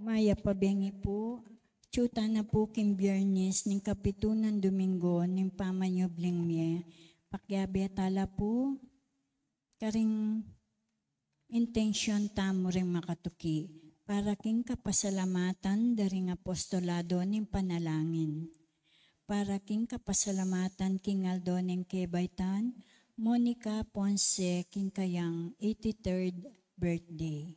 Maya pabengi po, tsuta na po kim Biyernes ning kapitunan Domingo ning pamanyobling miye. Pakyabe tala po, karing intensyon tamo ring makatuki para king kapasalamatan daring apostolado ning panalangin. Para king kapasalamatan king Aldo ning Kebaytan, Monica Ponce king kayang 83rd birthday.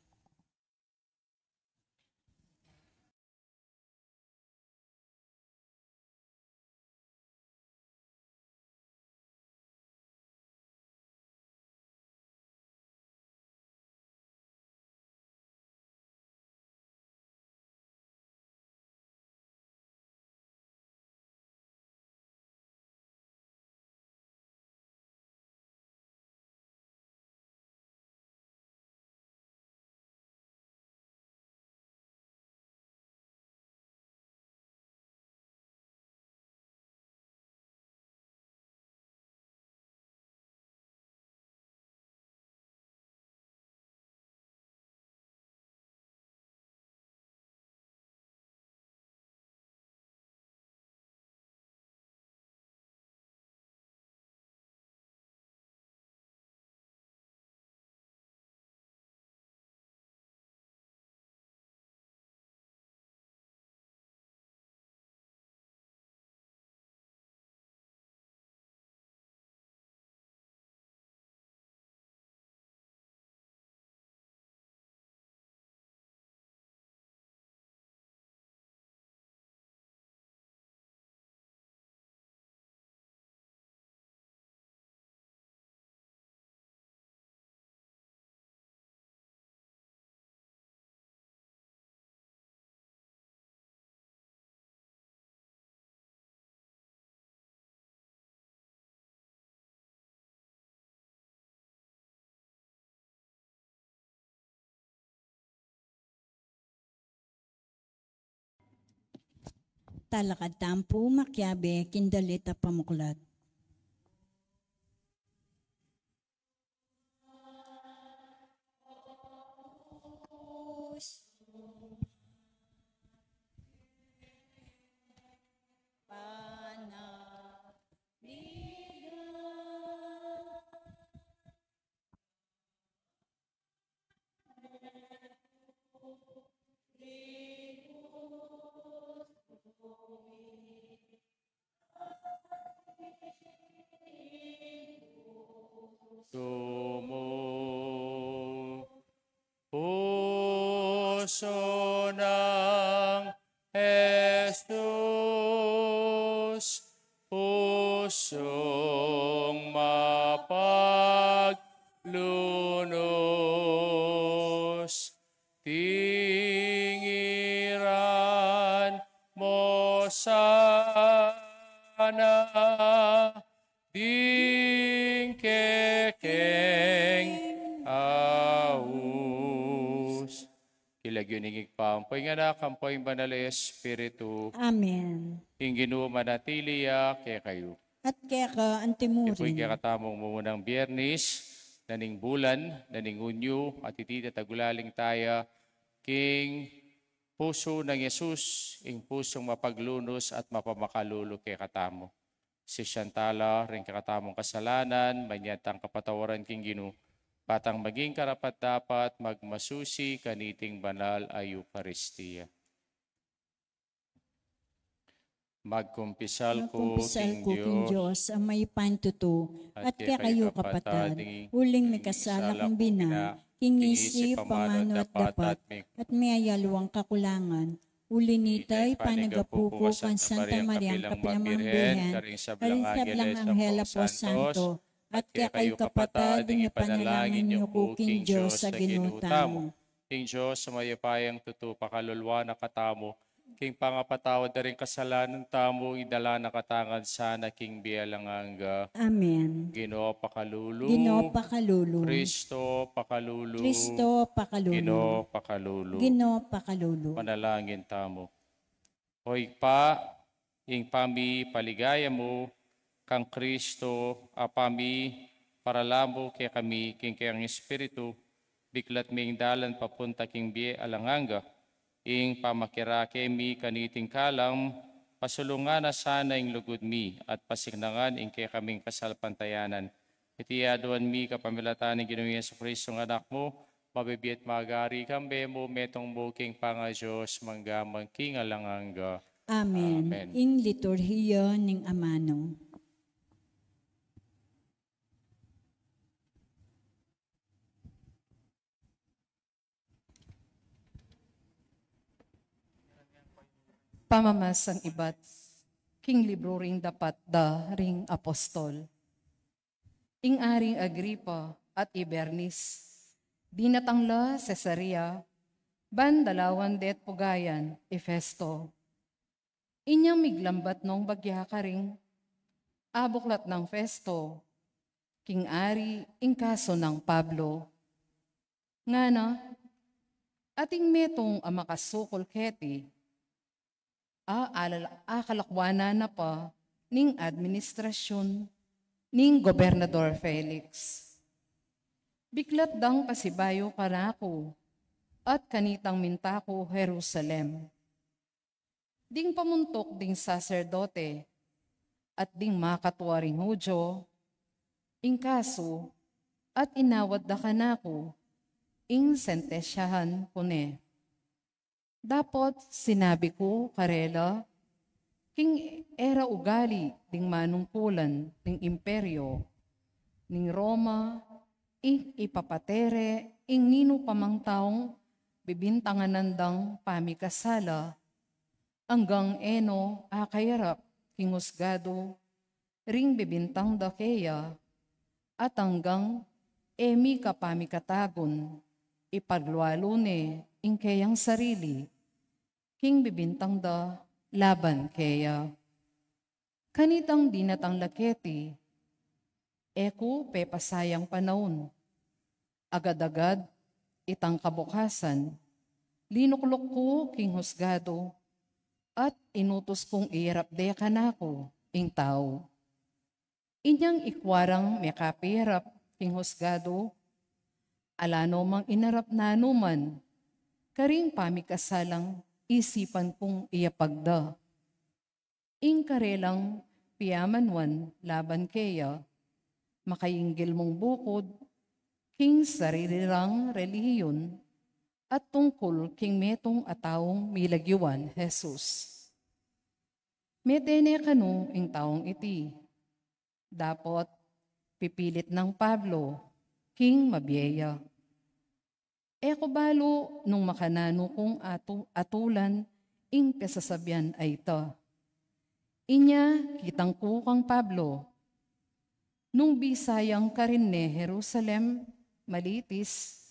Talakad tampo makyabe kindalita pamuklat. Puso ng Jesus, pusong mapaglunos, tingiran mo sana, ding kekeng aus. Kilagyoning igpampoy nga na, kampoy banal Espiritu. Amen. Inginu manatiliya kaya kayo. At kaya ka antimurin. Ipo'y kaya katamong mumunang Biyernes, naning bulan, naning unyo, at iti tagulaling taya, king puso ng Yesus, ing pusong mapaglunos at mapamakalulo kaya katamo. Si Shantala, rin kakatamong kasalanan, manyatang kapatawaran king Ginu, patang maging karapat-dapat magmasusi kaniting banal ay Eucharistia. Magkumpisal ko, king Diyos, ang may pantuto, at kaya kayo kapatad, huling may kasala kong bina, king isip, pamano at dapat, at may ayalawang kakulangan, uli nita'y panagapuko kan Santa Maria ang kapilamang Birhen, karin sablang Anghela po Santo, at kaya kayo kapatad, ang ipanalangin niyo ko, king Diyos, sa ginutamo. King Diyos, sumayapayang tuto, pakalulwa na katamo, king pangapatawad na rin kasalanan tamo, idala na katangan sana, king bialanganga. Amen. Ginoo pakalulu. Ginoo pakalulu. Kristo pakalulu. Kristo pakalulu. Ginoo pakalulu. Ginoo pakalulu. Panalangin tamo. Hoy pa, ing pami paligaya mo, kang Kristo, apami, paralamo kaya kami, king kayang Espiritu, biglat ming dalan papunta king biye alanganga, ing pamakirake mi kaniting kalam, pasulungan na sana ing lugod mi, at pasignangan ing kay kaming kasalpantayanan. Iti aduan mi kapamilatan ni Ginoong Jesucristo ng anak mo, mabibiyat magari kambe mo, metong buking panga Diyos, manggamang kingalanganga. Amen. Amen. Ing liturhiya ning amano. Pamamasang ibat, king libro ring dapat da ring apostol. Ing aring Agripa at Ibernis, dinatangla Cesarea, bandalawan det pugayan, Efesto. Inyang miglambat nung bagya ka ring, abuklat ng Festo, king ari ing kaso ng Pablo. Ngana, ating metong amakasukol keti, akalakwana na pa ning administrasyon ning Gobernador Felix. Biglat dang pasibayo karako at kanitang mintako Jerusalem. Ding pamuntok ding saserdote at ding makatwaring Hudyo, ing kaso at inawad da kanako ing sentesyahan kune. Dapat sinabi ko, karela, king era ugali ding manungkulan ding imperyo, ning Roma, ing ipapatere, ing nino pamang taong bibintangan nandang pamikasala, hanggang eno akayarap king husgado, ring bibintang dakeya, at hanggang emi kapamikatagon, ipaglualune, ing kayang sarili, king bibintang da laban kaya. Kanitang dinatang laketi, eko pepasayang panahon. Agad-agad, itang kabukasan, linuklok ko king husgado, at inutos kong iirap de kanako, ing tao. Inyang ikwarang mekapirap king husgado, alano mang inarap na anuman, karing pamikasalang isipan kong iyapagda. Ing karelang piyamanwan laban kaya, makayinggil mong bukod, king sarirang relihiyon, at tungkol king metong atawong milagyuan Jesus. Metene kanu ing taong iti, dapat pipilit ng Pablo, king mabiyeya. Eko balo nung makanano kong atulan, ing pesasabyan ay ito. Inya kitang kukang Pablo, nung bisayang karinne Jerusalem, malitis,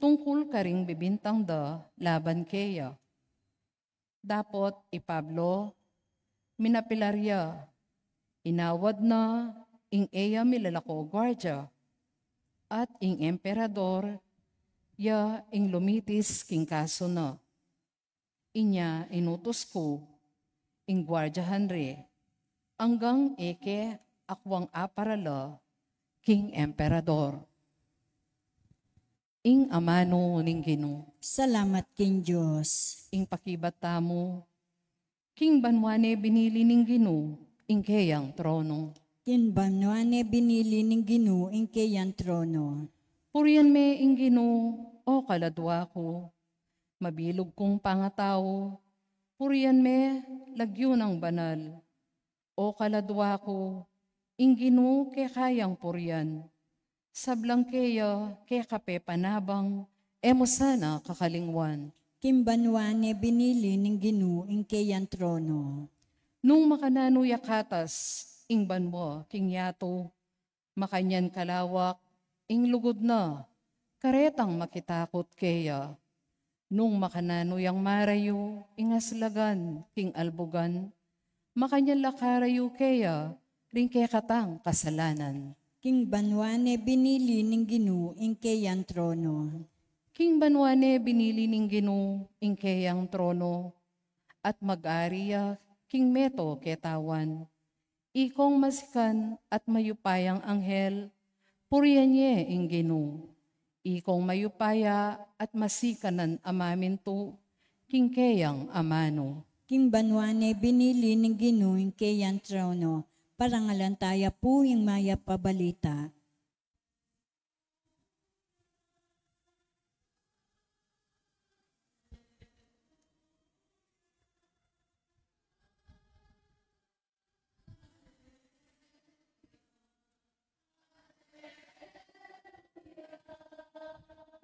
tungkol karing bibintang da laban kaya. Dapat Pablo, minapilarya, inawad na ing eya milalako gwardya, at ing emperador, ya ing lumitis king kaso na. Inya inutos ko, ing gwardyahan re, hanggang eke akwang aparala, king emperador. Ing amano ning Ginoo. Salamat king Diyos. Ing pakibat tamo, king banwane binili ning Ginoo, ing kayang trono. Kinbanwane binili ning Ginoo ing kayang trono. Purian me ing Ginoo, o kaladwa ko, mabilog kong pangataw, purian me lagyo ng banal. O kaladwa ko, ing Ginoo ke kayang purian, sablang keya ke kape panabang, emo sana kakalingwan. Kimbanwane binili ning Ginoo ing kayang trono. Nung makanano yakatas, ing banmo king yato, makanyan kalawak, ing lugod na, karetang makitakot kaya. Nung makanano yang marayo, ing aslagan, king albugan, makanyan lakarayo kaya, ring katang kasalanan. King banwane binili ning Ginoo ing kayang trono. King banwane binili ning Ginoo ing kayang trono, at mag-ariya king meto ketawan. Ikong masikan at mayupayang anghel, puriyan niya ing Ginoo. Ikong mayupaya at masikanan amamin to, king kayang amano. King banwane binili ng Ginoong kayan trono, parangalan tayo po yung maya pabalita.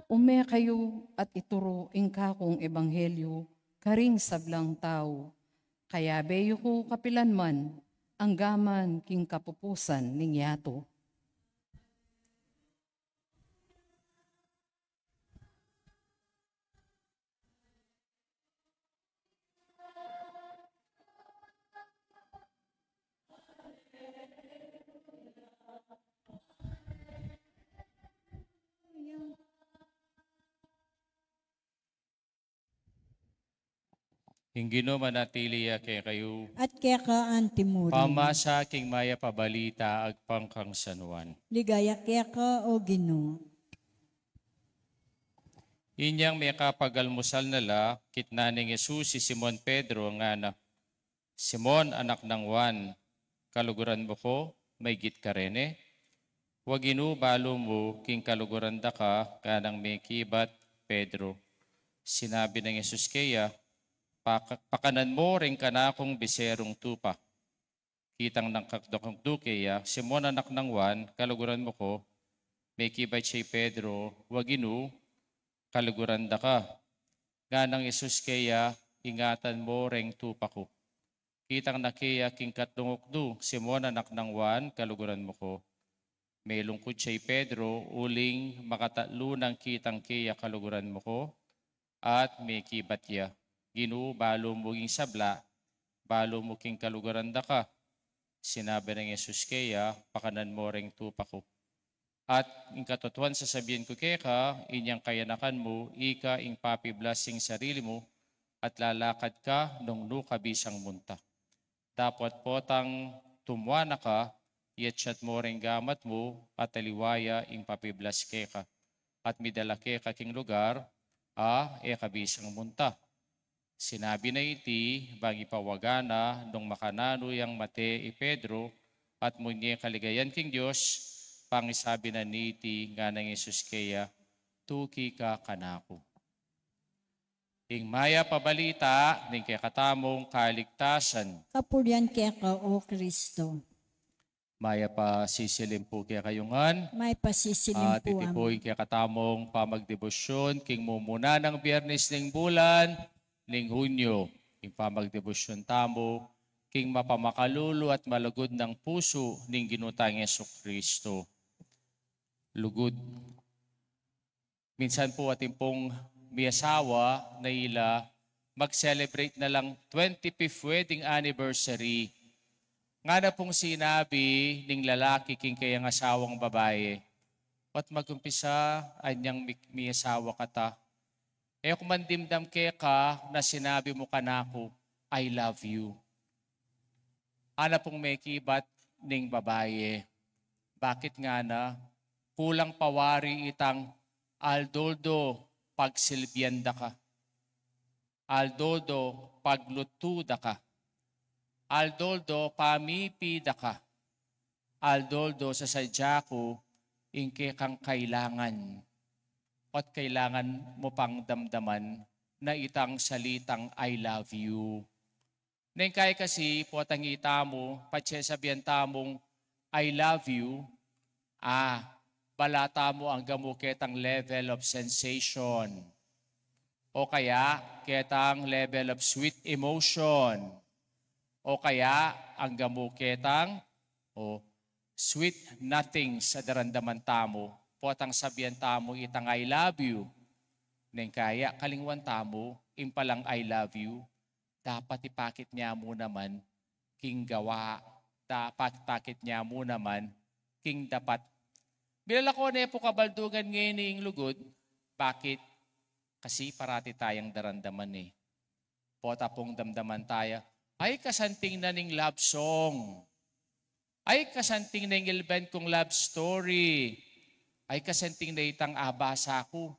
Ume kayo at ituro ingka kong ebanghelyo, karing sablang tao. Kaya beyo ko kapilan man, ang gaman king kapupusan ning yato. Hinggino manatili kay kayo. At kaya ka antimurin. Pamasa king maya pabalita agpangkang sanuan. Ligaya kaya ka o Ginoo. Inyang may kapagalmusal nala, kitna ni Jesus si Simon Pedro nga na, Simon, anak ng Juan, kaluguran mo ko, may git ka rin Wag balo mo, king kaluguran da ka, kanang may kibat, Pedro. Sinabi ng Jesus kaya, pakanan mo rin ka na akong biserong tupa. Kitang ng kakdokong kaya, Simon, anak ng Juan, kaluguran mo ko, may kibat siya Pedro, wag kaluguran da ka. Ganang Jesus kaya, ingatan mo ring tupa ko. Kitang nakiya king katlungok Simon anak ng Juan, kaluguran mo ko. May lungkod siya Pedro, uling makatatlo ng kitang kiya kaluguran mo ko, at may kibatya. Ginoo, balo mo king sabla, balo mo king kaluguran da ka. Sinabi ng Jesus kaya, pakanan mo ring tupa ko. At ing katotohan sasabihin ko kaya ka, inyang kayanakan mo, ika ing papiblasing sarili mo, at lalakad ka nung nukabisang munta. Dapat potang tumwana ka, yatsyat mo ring gamat mo, at taliwaya ing papiblas keka. At midala keka king lugar, kabisang munta. Sinabi na iti, bang ipawagana, nung makanano yang mate Pedro, at munye kaligayan king Diyos, pangisabi na niti nga ng Jesus kaya, tuki ka kanako. Ing maya pabalita, ning kaya katamong kaligtasan. Kapurian kaya ka o Kristo. Maya pa sisilim po kaya kayungan. May pasisilim At po iti po kaya katamong pamagdebosyon, king mumuna ng Biyernes ning bulan, ning Hunyo, king pamagdebosyon tamo, king mapamakalulu at malugod ng puso ning ginutang Jesucristo. Lugod. Minsan po ating pong may asawa na ila mag-celebrate na lang 25th wedding anniversary. Nga na pong sinabi ning lalaki king kayang asawang babae, at magumpisa anyang may asawa kata. Kung mandimdam kaya ka na sinabi mo kanako, I love you. Ana pong may kibat ning babae. Bakit nga na? Kulang pawari itang aldoldo pagsilbyanda ka. Aldoldo paglutuda ka. Aldoldo pamipida ka. Aldoldo sa sadya ko, ingke kang kailangan. At kailangan mo pang damdaman na itang salitang I love you. Neng kaya kasi potang ita mo, patsesabihan tamong I love you, balata mo ang gamuketang level of sensation. O kaya, ketang level of sweet emotion. O kaya, ang gamuketang sweet nothing sa darandaman tamo. Potang sabihan tamo itang I love you. Neng kaya, kalingwan tamo, impalang I love you. Dapat ipakit niya mo naman, king gawa. Dapat ipakit niya mo naman, king dapat. Bilala ko na po kabaldugan ngayon ng lugod. Bakit? Kasi parati tayong darandaman Pota pong damdaman tayo. Ay kasanting na ning love song. Ay kasanting na ning ilben kong love story. Ay kasanting na itang abasa ko.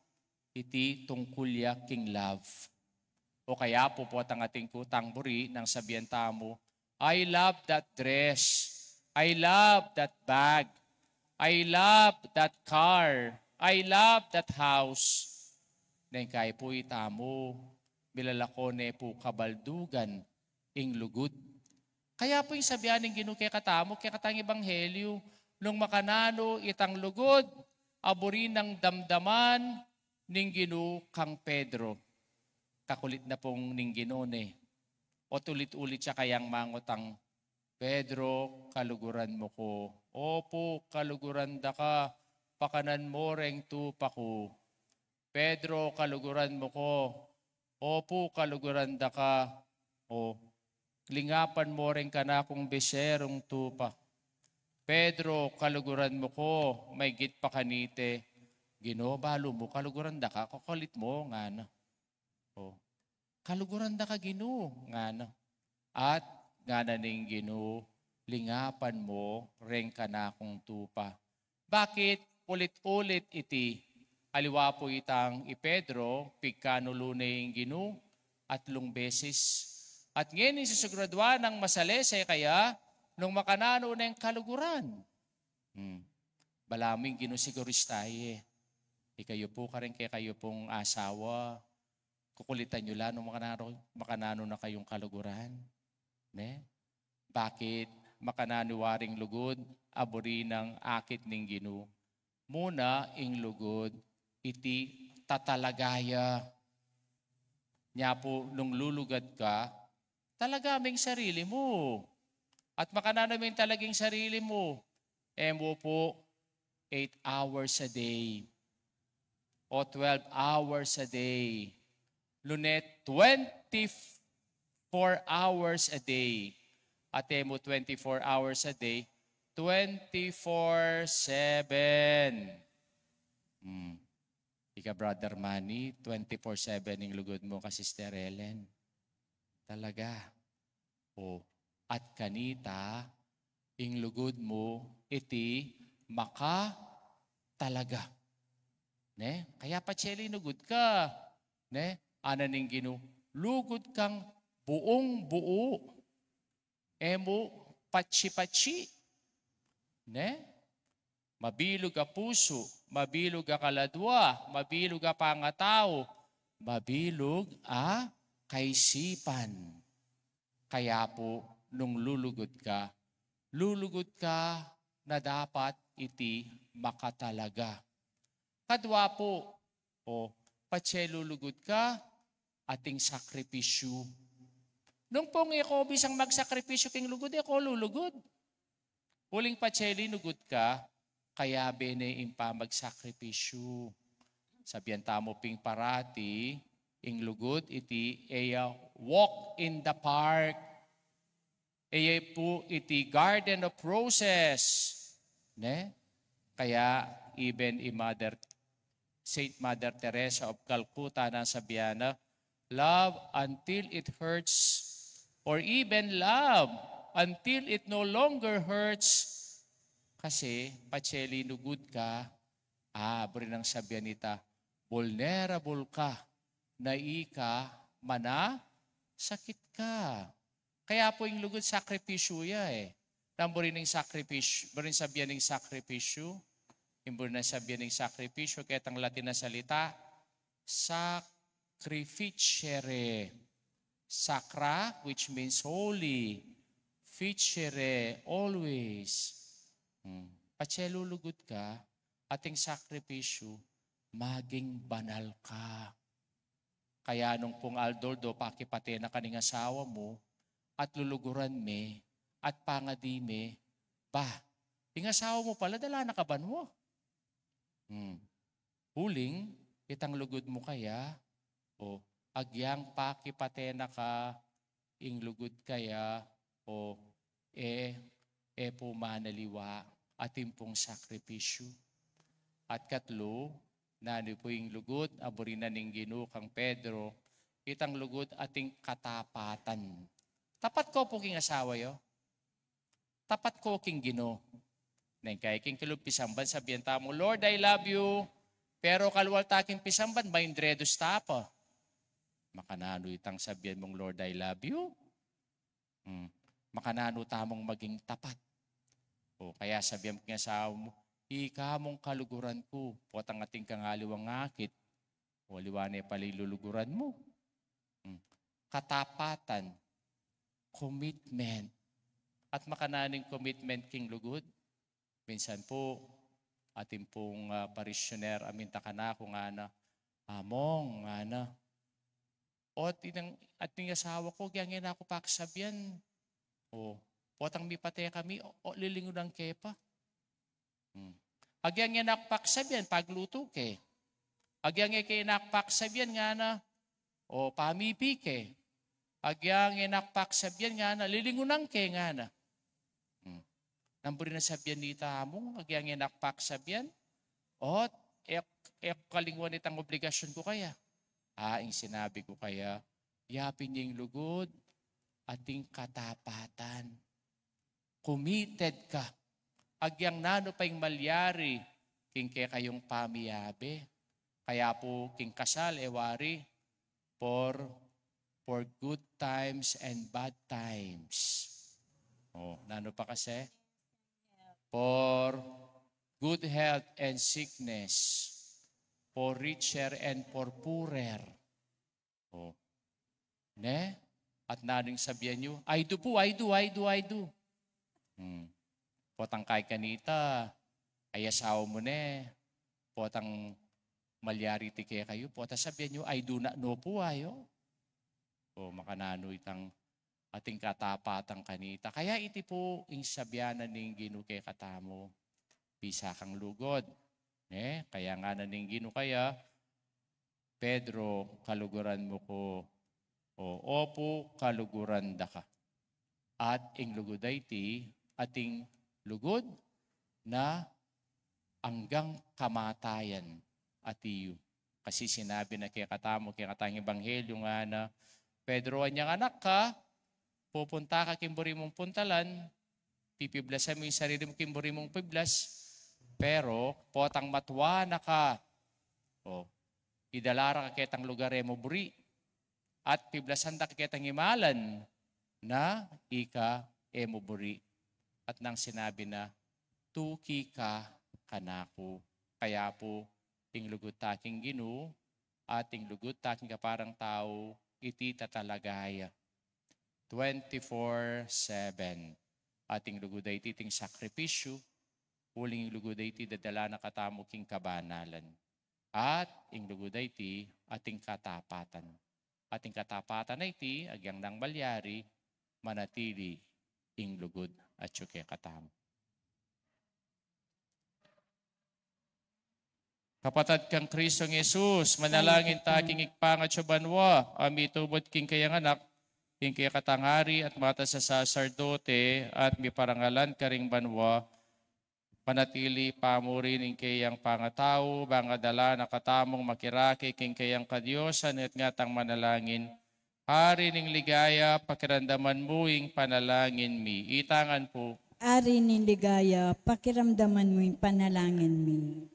Iti tungkulya king love. O kaya po ang ating kutang buri ng sabihan tamo, I love that dress. I love that bag. I love that car. I love that house. Nang kaya po itamo, bilalako ne po kabaldugan, ing lugod. Kaya po yung sabihan ng Ginoo kay katamo, kay katang ebanghelyo, nung makanano itang lugod, aburi ng damdaman ning Ginoo kang Pedro. Kakulit na pong ning Ginoo ne. O tulit-ulit siya kayang mangutang, Pedro, kaluguran mo ko. Opo, kaluguran da ka, pakanan mo reng tupa ko. Pedro, kaluguran mo ko. Opo, kaluguran da ka. O, lingapan mo reng ka na kung beserong tupa. Pedro, kaluguran mo ko, may git pa kanite. Ginoo, balo mo, kaluguran da ka, kakulit mo, nga na. O, kaluguran da ka, Ginoo, nga na. At, nga na ning Ginoo, lingapan mo, reng ka na kung tupa. Bakit ulit-ulit iti, aliwa po itang Pedro, pigkanulunay Ginoo, at lung beses. At ngayon isusugradwa ng masalesay kaya, nung makanano na yung kaluguran. Balaming Ginoo siguristaye. Ikayo po ka rin kaya kayo pong asawa. Kukulitan nyo lang nung makanano na kayong kaluguran. Ne? Bakit makananiwaring lugod, aburi ng akit ning Ginoo? Muna, ing lugod, iti tatalagaya. Nya po, nung lulugad ka, talaga aming sarili mo. At makananamin talaging sarili mo. Mo po, 8 hours a day. O 12 hours a day. Lunet, 24 hours a day. At mo 24 hours a day, 24/7. Ika, Brother Manny, 24/7 yung lugod mo ka, Sister Ellen. Talaga. O, at kanita, yung lugod mo, iti maka talaga. Ne? Kaya pa Cheli, lugod ka. Ne? Ana ning Ginoo, lugod kang buong buo. Mo, patsi-patsi. Ne? Mabilog a puso, mabilog a kaladwa, mabilog a pangatao, mabilog a kaisipan. Kaya po, nung lulugod ka na dapat iti makatalaga. Kadwa po, o patse lulugod ka, ating sakripisyo. Nung pong ako bisang magsakripisyo king lugod, ako lulugod. Huling patse linugod ka, kaya bene impa magsakripisyo. Sabihan tamo ping parati, ing lugod iti walk in the park. Po iti garden of roses. Ne? Kaya even Saint Mother Teresa of Calcutta na sabihan na, love until it hurts, or even love until it no longer hurts. Kasi, patseli nugud ka, buri nang sabihan nita, vulnerable ka, naika, sakit ka. Kaya po yung lugod sakripisyo ya Tamburi ng sakripisyo, burin sabihan ng sakripisyo, imburi na sabihan ng sakripisyo, kaya ang Latin na salita, sacrificere. Sacra, which means holy. Ficere, always. Patselo lugod ka, ating sakripisyo, maging banal ka. Kaya nung pong Aldoldo, pakipate na kaning asawa mo, at luluguran me, at pangadi me, yung asawa mo pala, dala na kaban mo. Huling, itang lugod mo kaya, o agyang pakipate na ka, ing lugod kaya, o po manaliwa, ating pong sakripisyo. At katlo, nani po yung lugod, aburinan ng Ginoo kang Pedro, itang lugod ating katapatan. Tapat ko po king asawa yo. Tapat ko king Ginoo. Nang kay king kilub pisamban, sabihan tamo, Lord, I love you, pero kalwal taking pisamban, maindredos tapa. Makanano itang sabihan mong, Lord, I love you. Makanano tamong maging tapat. O kaya sabihan mo nga sa mo, ika mong kaluguran ko, potang ating kangaliwang ngakit, o liwanay paliluluguran mo. Katapatan, commitment, at makananing commitment king lugod. Minsan po, ating pong parisyoner, aminta ka na kung ana, among, ana. O ating asawa ko, gyangan ako pakasabyan. O, potang mipate kami, o lilingunan kepa. Agyangan ako pakasabyan, pagluto ke. Agyangan kayo nakpakasabyan nga na, o pamipi ke. Agyangan ako pakasabyan nga na, lilingunan ke nga na. Namburi na sabyan dito among, agyangan ako pakasabyan. O, kalingwan itang obligasyon ko kaya. Ang sinabi ko kaya, yapin niya yung lugod, ating katapatan. Committed ka. Agyang nano pa yung malyari, king kaya kayong pamiyabe. Kaya po, king kasal, ewari, for good times and bad times. Nano pa kasi? For good health and sickness. For richer and for poorer. Ne? At naning sabihan nyo, I do po, I do. Potang kay kanita, ay asawa mo ne. Potang malyari ti kaya kayo. Potang sabihan nyo, I do not know po ayo. Makanano itang ating katapatang kanita. Kaya iti po yung sabihanan ng Gino kay katamo. Pisa kang lugod. Kaya nga naning Gino kaya, Pedro, kaluguran mo ko. Opo, kaluguran da ka. At ing lugod ay ti, ating lugod na hanggang kamatayan at iyo. Kasi sinabi na kaya katamo, kaya katang ebanghelyo nga na, Pedro, anyang anak ka, pupunta ka kimburi mong puntalan, pipiblasan mo yung sarili mo kimburi mong piblas, pero potang matwa na ka, idalara ka kitang lugar mo buri, at piblasan da kitang imalan na ika emuburi. At nang sinabi na, tuki ka kanako. Kaya po, ting lugod taking Gino, ating lugod taking kaparang tao, iti tatalagaya. 24/7. Ating lugod ay titing sakripisyo, huling lugod ay ti dadala na katamo king kabanalan. At ing lugod ay ti ating katapatan. Ating katapatan ay ti, agyang nang malyari, manatili ing lugod at syuke katamo. Kapatid kang Kristong Jesus, manalangin taking ikpangat sa banwa, amitubot king kayang anak, king kaya katangari at mata sa saserdote at may parangalan karing banwa, panatili pamurin ing kayang pangatao, bangadala na katamong makiraki king kayang kadyosan at ngatang manalangin, hari ning ligaya, pakiramdaman mo ing panalangin mi. Itangan po. Ari ning ligaya, pakiramdaman mo ing panalangin mi.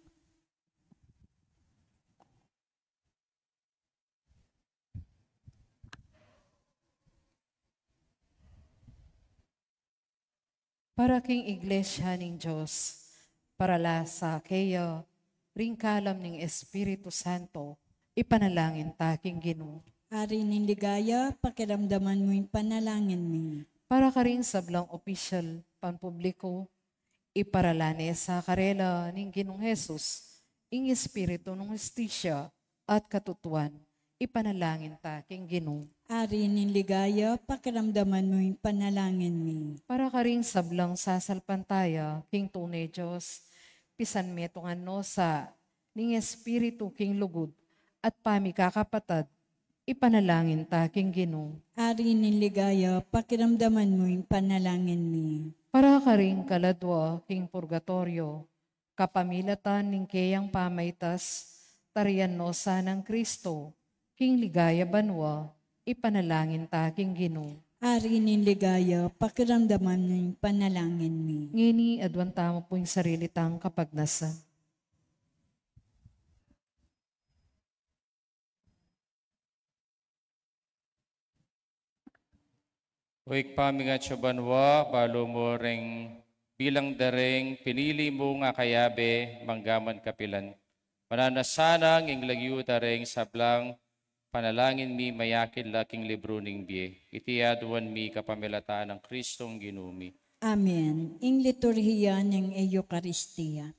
Para king iglesia ning Diyos, para la sa kayo, ringkalam ning Espiritu Santo, ipanalangin taking Ginoo. Ari ning ligaya, pakiramdaman mo yung panalangin mi. Para ka rin sa blang opisyal, panpubliko, iparalane sa karela ning Ginoong Jesus, ing Espiritu ng Justisya at katutuan, ipanalangin taking Ginoo. Ari ning ligaya, pakiramdaman mo yung panalangin mi. Para ka rin sa blang sasalpantaya, king tunay Diyos, pisan metungan no sa ning Espiritu king lugod, at pamikakapatad, ipanalangin taking Ginoo. Ari ning ligaya, pakiramdaman mo yung panalangin mi. Para ka rin kaladwa, king purgatorio, kapamilatan ning kayang pamaytas, tarian no sa ng Kristo, king ligaya banwa, ipanalangin taking Ginoo. Ari ning ligaya, pakiramdaman mo yung panalangin mi. Ngini adwan tamo po yung sarili tang kapagnasan. Uig pami nga siya banwa, balo mo ring bilang dareng, pinili mo nga kayabe, manggaman kapilan. Mananasanang ing lagyu dareng sablang, panalangin mi mayakin laking libro ning biye. Itiyaduan mi kapamilataan ng Kristong ginumi. Amen. Ing liturhiya ng Eucharistia.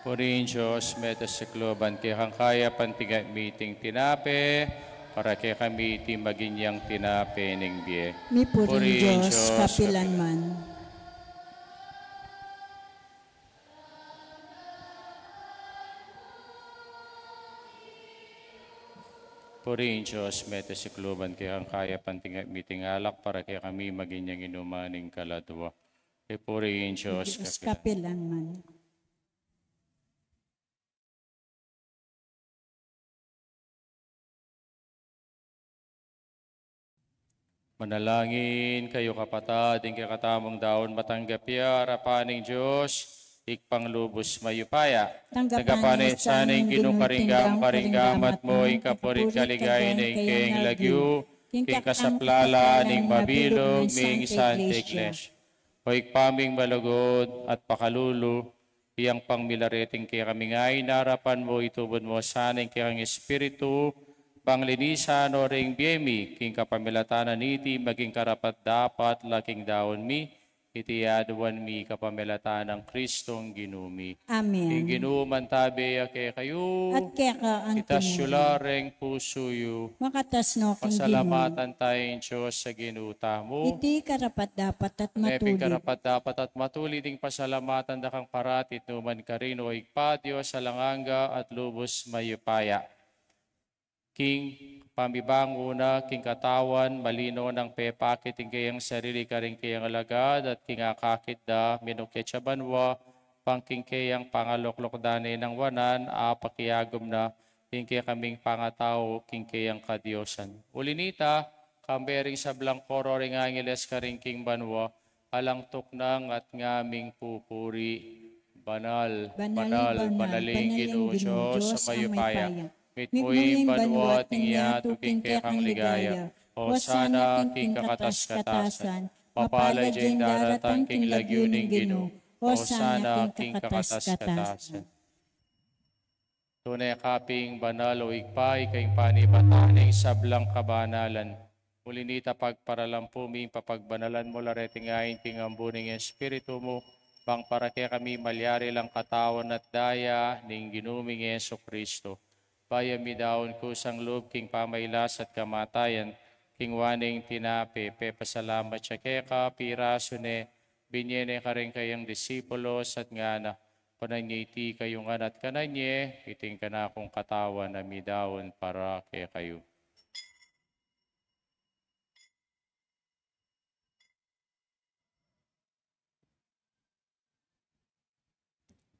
Purihin Diyos, meta sa kloban, kaya kang kaya pantiga meeting tinape, para kaya kami iti maginyang tinape ning biye. Mi purin Purihin Diyos, kapilan man. Purihin Diyos, meta sa kloban, kaya kang kaya pantiga meeting alak, para kaya kami maginyang inumaning kaladwa. Purihin Diyos, Diyos, kapilan. kapilan man. Manalangin kayo kapatid, ing kakatamong daon matanggap ya, harapaning Diyos, ikpanglubos mayupaya. Tagapanin sanay karinggamat mo, ing kapurit kaligay na ing lagyu, ing kasaplala, ing mabilog, ing Santa Iglesia. O ikpaming malugod at pakalulu, iyang pangmilareting kaya kami ngay, narapan mo, itubod mo sanay kayang Espiritu, panglinisan o ring biyemi, king kapamilatanan niti, maging karapat dapat, laking daon mi, itiyaduan mi kapamilatan ng Kristong ginumi. Amen. King ginuman tabi, kaya kayo, At kaya ka ang itasyulareng puso yu, makatas no king pasalamatan tayong Diyos sa ginuta mo. iti karapat dapat at Neping matuloy. karapat dapat at matuli ding pasalamatan dakang paratit numan karino ikpadyo sa langanga at lubos mayupaya. King pamibango na, king katawan, malino ng pepakit, ing kayang sarili ka rin kayang alagad, at king akakit da, minukit sa banwa, pangking kayang pangaloklok dani ng wanan, apakiyagom na, king kaya kaming pangatao, king kayang kadyosan. Ulinita, kambering sa blangkoro ring angeles ka rin king banwa, alang tuknang at ngaming pupuri, banal, banaling Ginoo Diyos sa mayupaya. Mitmuing banwa ting iyato king kang ligaya. O sana king kakatas-katasan. Papalay dyan daratang king lagyo ning Ginoo. O sana king kakatas-katasan. Tunay kaping banal o ikpay kayong panibataning sablang kabanalan. Mulinita pagparalampuming papagbanalan mo lareting ayin king ambuning Espiritu mo. Bang para kaya kami malyari lang katawan at daya ning ginuming Yeso Kristo. Bayami daon ko sang loob king pamaylas at kamatayan, king waning tinape, pepasalamat siya keka, piraso ne, binyene ka rin kayang disipulos at ngana, Pananya iti kayo nga at kananye, iting ka na akong katawan na midawon para kay kayo.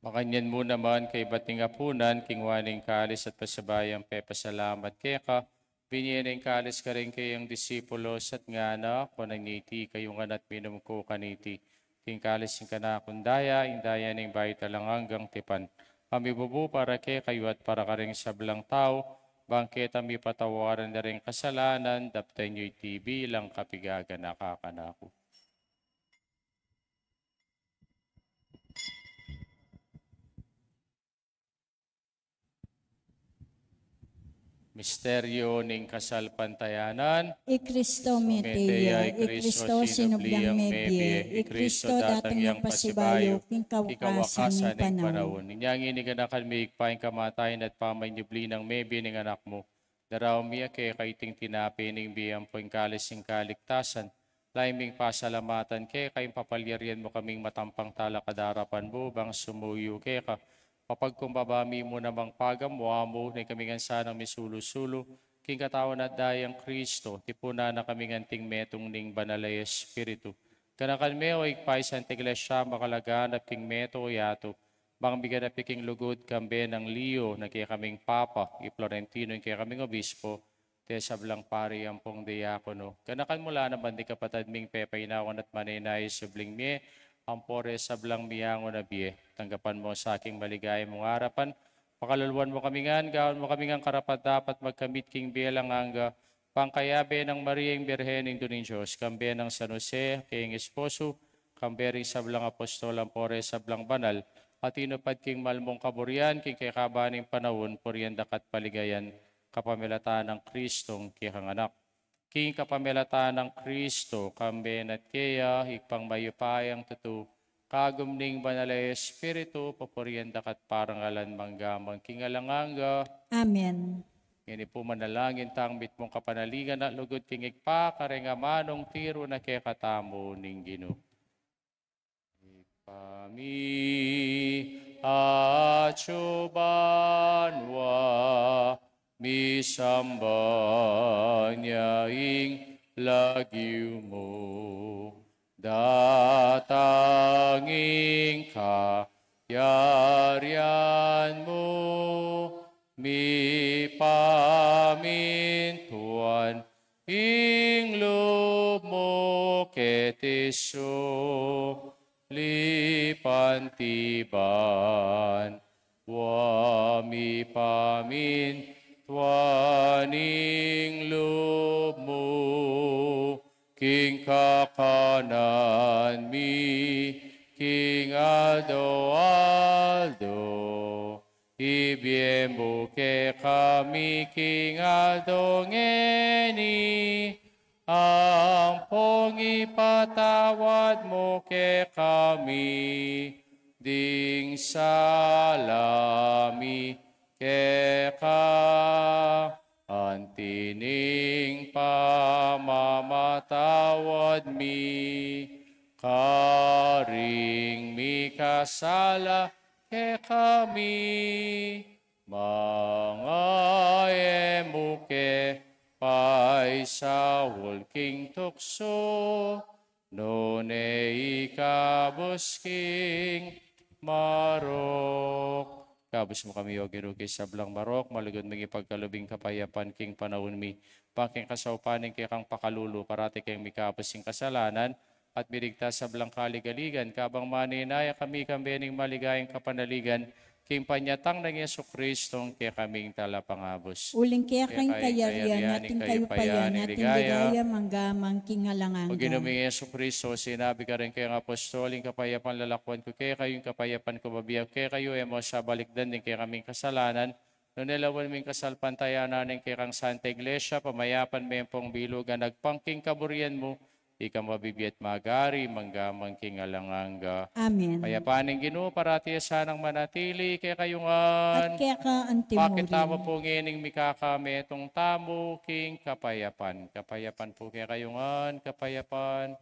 Makanyan mo naman kay bating apunan, kingwaning kalis at pasabayang pepasalamat kay ka. Binyaning kalis ka rin kayong disipulos at nga na, kunanyiti kayong nga at minum ko kaniti. King kalis yung kanakundaya, indaya ng bayi talang hanggang tipan. Kami bubu para kay kayo at para ka rin sablang tao, bangkit kami patawaran na rin kasalanan, daptay nyo'y TV lang kapigaga nakakanako. Misteryo ning kasal pantayanan. Kristo meteya, Kristo sinubliang mebye, Kristo datang yang pasibayo, king kawakasan ng panahon. Ninyang iniganakan may ikpaing kamatayan at pamanyubli ng mebye ng anak mo. Daraw miya kay kaiting tinapi ning biyang poing kalis ng kaligtasan. Laiming pasalamatan kay kayong papalyarian mo kaming matampang talakadarapan mo bang sumuyo kay ka. Papagkumbabami mo namang pagamwa mo na kaming sanang misulo-sulo, king katawan at dayang Kristo, tipuna na kaming anting metong ning banalay Espiritu. Kanakan me o ikpay sa iglesia makalagan at king meto o yato, bang bigan na piking lugod kambe ng Leo na kaya kaming Papa, i-Florentino yung kaya kaming Obispo, te sablang pari ang pong diakono. Kanakan mula naman di kapatad ming pepainawan at maninay subling me, ampore sablang miyango na biye. Tanggapan mo sa aking maligay mong harapan. Pakaluluan mo kami nga, gawin mo kami nga karapat dapat magkamit king bilang hangga. Pangkayabe ng Mariang Birhening Duning Diyos, kambe ng San Jose, king esposo, kambe ring sablang apostol, ampore sablang banal, at inupad king malmong kaburian, king kay kabaning panahon, puriyan dakat paligayan, kapamilata ng Kristong kikang anak. King kapamilata ng Kristo, kambe at kaya, hikpang mayupayang tutu, kagumning banalay Espiritu, papuriyan dakat parangalan manggamang kingalanganga. Amen. Ngini po manalangin tang mit mong kapanaligan at lugod king ikpa, karengamanong tiro na kaya katamo ning Ginoo. Ipami achubanwa, misamba niyaing lagiw mo, datanging kayarian mo, mi pamintuan, ing loob mo ketiso, lipantiban, wami pamintuan, tuaning loob mo, king kakanan mi, king aldo, ibiembo ke kami, king aldo ngeni, ang pong ipatawad mo ke kami, ding salami, keka antining pamamatawad mi, karing mi kasala ke kami, mga emuke pay sa hulking tukso, none ikabusking marok. Kabus mo kami, o girugi sablang marok, malugod mga ipagkalubing kapayapan, king panahon mi, pangking kasaupaning kay kang pakalulu, parati kayong mikabusing kasalanan, at mirigtas sablang kaligaligan, kabang maninaya kami kambening maligayang kapanaligan, king panyatang ng Yesu Kristong kaya kaming talapangabos. Uling kaya kayong kayarian, natin kayo payan, natin ligaya, manggamang kingalanganga. O ginuming Yesu Kristo, sinabi ka rin kayong apostoling kapayapan lalakwan ko, kaya kayong kapayapan ko babiyag, kaya kayo emo sa balikdan din kaya kaming kasalanan, no nilawan ming kasalpantayanan ng kaya kang Santa Iglesia, pamayapan may pong bilugan, nagpangking kaburian mo, ika mabibiyat magari, manggamang kingalanganga. Amen. Payapaning Ginoo, parati sanang manatili, kaya kayungan. At kaya ka antimurin. Bakit tamo po ngining mikakame itong tamo, king kapayapan. Kapayapan po kaya kayungan, kapayapan.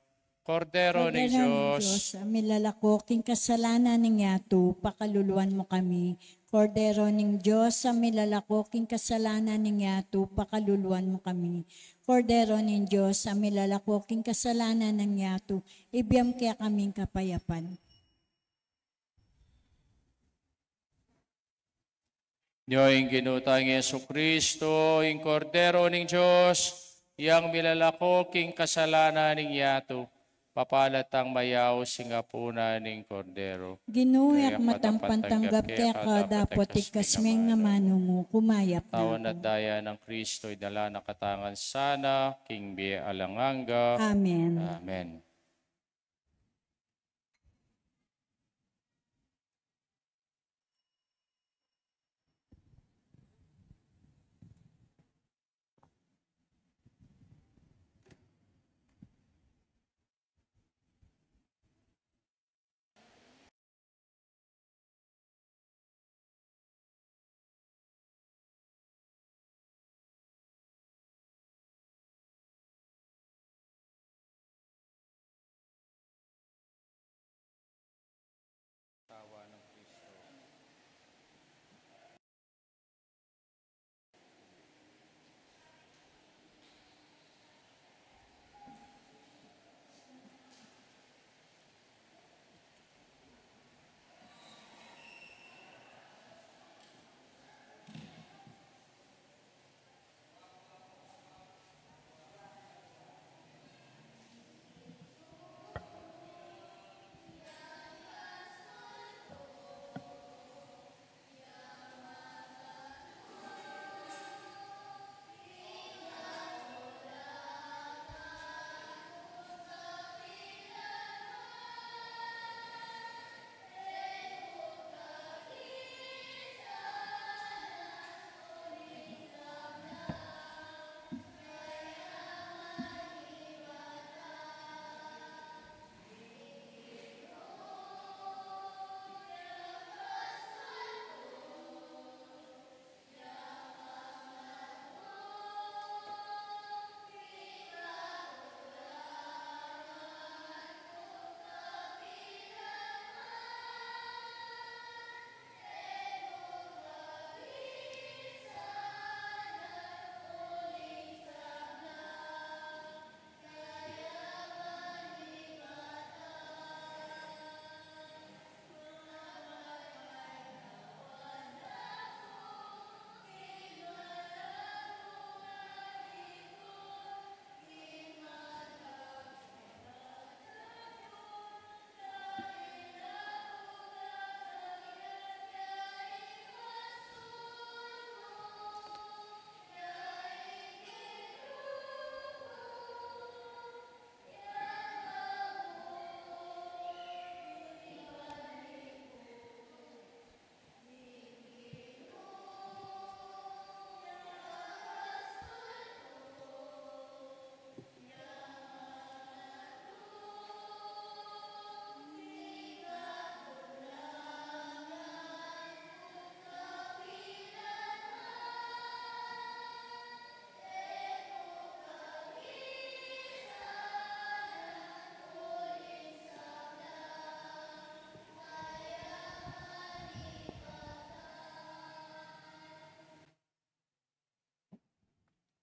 Kordero ng Diyos, amilalako, king kasalanan ng yato, pakaluluan mo kami. Kordero ng Diyos, amilalako, king kasalanan ng yato, pakaluluan mo kami. Kordero ng Diyos, amilalako, king kasalanan ng yato, ibiyam kaya kaming kapayapan. Niyo'y ginutang Yesu Kristo, yung Kordero ng Diyos, yang milalako, king kasalanan ng yato, papalatang mayaw singapuna ning Kordero. Ginuyak matangpantanggap kaya ka dapat ikasmeng nga manungo kumayap na Tawan at daya ng Kristo, idala na katangan sana, king Bie Alanganga. Amen. Amen.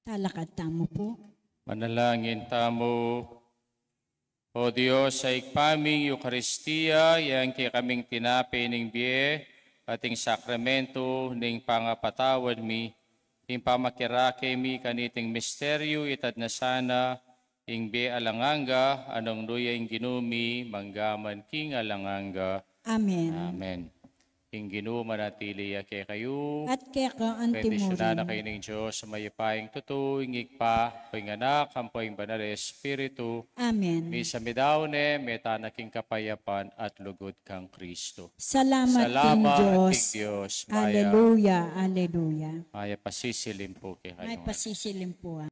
Talakad tamo po. Manalangin tamo. O Diyos, sa ikpaming Eucharistia, yang kaya kaming tinapi ning biye, ating sakramento ning pangapatawad mi, ing pamakirake mi kaniting misteryo itad na sana, ing biye alanganga, anong luya ing ginumi, manggaman king alanganga. Amen. Amen. Ing Ginoo manatili kay kayo. At kaya ka Bendisyonan na antimurin. kayo ng Diyos sa mayapaying totoo, ingigpa, poing anak, kampoing banal Espiritu. Amen. Misa midawne, metanaking kapayapan at lugod kang Kristo. Salamat King Diyos. King Diyos. Alleluia, alleluia. Maya pasisilim po kay kayo. May pasisilim po.